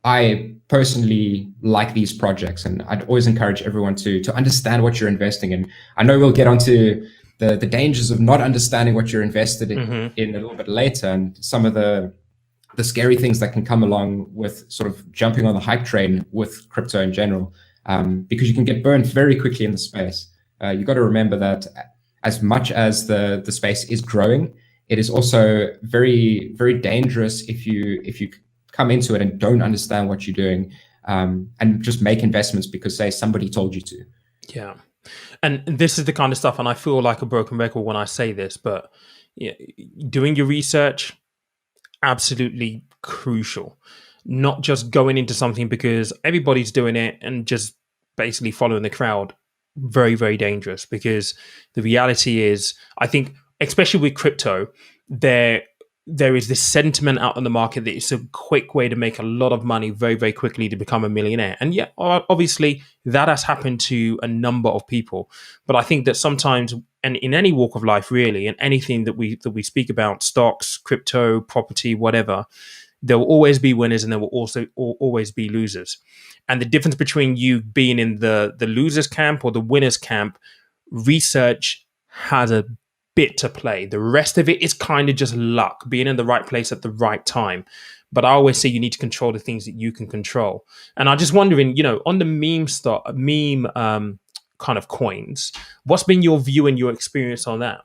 I personally like these projects, and I'd always encourage everyone to understand what you're investing in. I know we'll get onto the dangers of not understanding what you're invested in a little bit later, and some of the scary things that can come along with sort of jumping on the hype train with crypto in general, because you can get burned very quickly in the space. You've got to remember that as much as the space is growing, it is also very, very dangerous if you come into it and don't understand what you're doing, and just make investments because, say, somebody told you to. Yeah. And this is the kind of stuff, and I feel like a broken record when I say this, but yeah, doing your research, absolutely crucial. Not just going into something because everybody's doing it and just basically following the crowd. Very, very dangerous, because the reality is, I think, especially with crypto, there is this sentiment out in the market that it's a quick way to make a lot of money very, very quickly to become a millionaire. And yeah, obviously that has happened to a number of people. But I think that sometimes, and in any walk of life really, and anything that we speak about, stocks, crypto, property, whatever, there will always be winners and there will also always be losers. And the difference between you being in the losers camp or the winners camp, research has a bit to play. The rest of it is kind of just luck, being in the right place at the right time. But I always say you need to control the things that you can control. And I'm just wondering, on the meme kind of coins, what's been your view and your experience on that?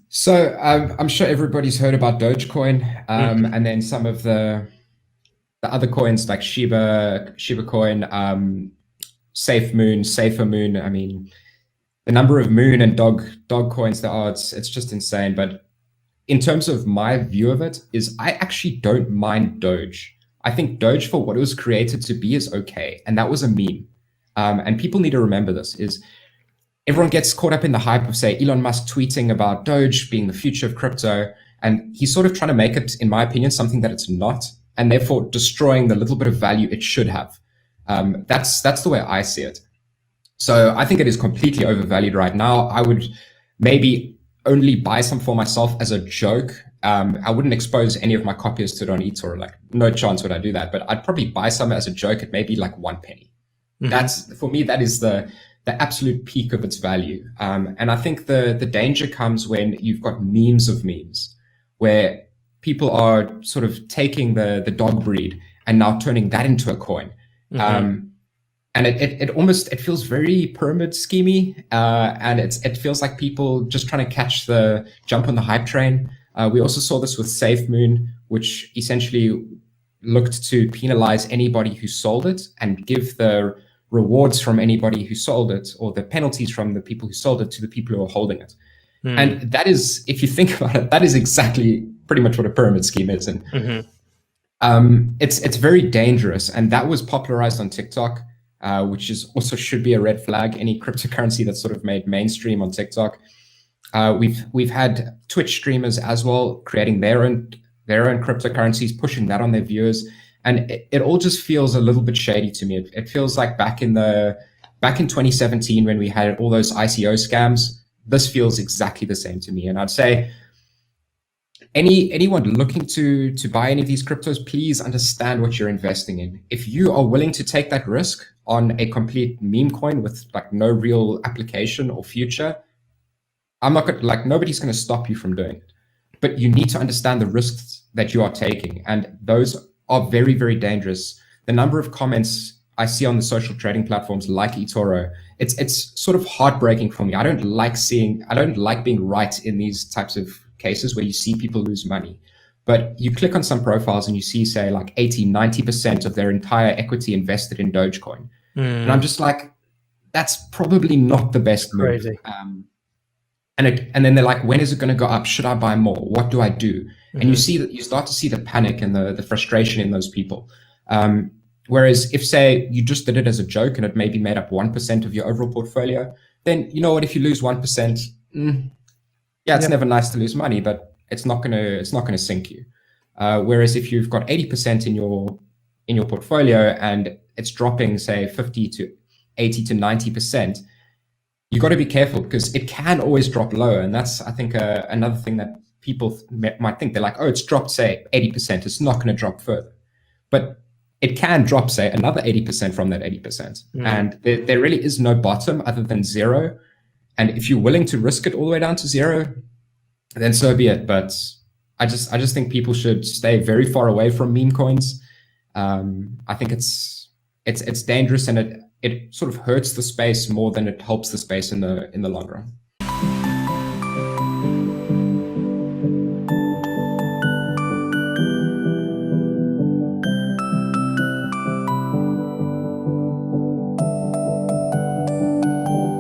So I'm sure everybody's heard about Dogecoin, and then some of the other coins like Shiba Coin, Safer Moon. I mean, the number of moon and dog coins there are, it's just insane. But in terms of my view of it, is I actually don't mind Doge. I think Doge, for what it was created to be, is okay. And that was a meme. And people need to remember this, is everyone gets caught up in the hype of, say, Elon Musk tweeting about Doge being the future of crypto. And he's sort of trying to make it, in my opinion, something that it's not, and therefore destroying the little bit of value it should have. That's the way I see it. So I think it is completely overvalued right now. I would maybe only buy some for myself as a joke. I wouldn't expose any of my copiers to it on eToro. Like, no chance would I do that. But I'd probably buy some as a joke at maybe like 1 penny. That's, for me, that is the absolute peak of its value. And I think the danger comes when you've got memes of memes, where people are sort of taking the dog breed and now turning that into a coin. And it feels very pyramid schemy, and it feels like people just trying to jump on the hype train. We also saw this with SafeMoon, which essentially looked to penalize anybody who sold it and give the rewards from anybody who sold it, or the penalties from the people who sold it, to the people who are holding it. And that is, if you think about it, that is exactly pretty much what a pyramid scheme is. And it's very dangerous. And that was popularized on TikTok, which is also should be a red flag. Any cryptocurrency that's sort of made mainstream on TikTok. We've had Twitch streamers as well creating their own cryptocurrencies, pushing that on their viewers, and it all just feels a little bit shady to me. It feels like back in 2017 when we had all those ICO scams. This feels exactly the same to me, and I'd say anyone looking to buy any of these cryptos, please understand what you're investing in. If you are willing to take that risk on a complete meme coin with like no real application or future, nobody's going to stop you from doing it. But you need to understand the risks that you are taking, and those are very, very dangerous. The number of comments I see on the social trading platforms like eToro, it's sort of heartbreaking for me. I don't like being right in these types of cases where you see people lose money. But you click on some profiles and you see, say, like 80, 90% of their entire equity invested in Dogecoin. And I'm just like, that's probably not the best move. Crazy. And then they're like, when is it going to go up? Should I buy more? What do I do? And you start to see the panic and the frustration in those people. Whereas if, say, you just did it as a joke and it maybe made up 1% of your overall portfolio, then you know what? If you lose 1%, it's never nice to lose money, but it's not gonna sink you. Whereas if you've got 80% in your portfolio and it's dropping, say, 50 to 80 to 90%, you got to be careful because it can always drop lower. And that's, I think, another thing that people might think. They're like, oh, it's dropped, say, 80%. It's not going to drop further. But it can drop, say, another 80% from that 80%. And there really is no bottom other than zero. And if you're willing to risk it all the way down to zero, then so be it. But I just think people should stay very far away from meme coins. I think it's dangerous, and it sort of hurts the space more than it helps the space in the long run.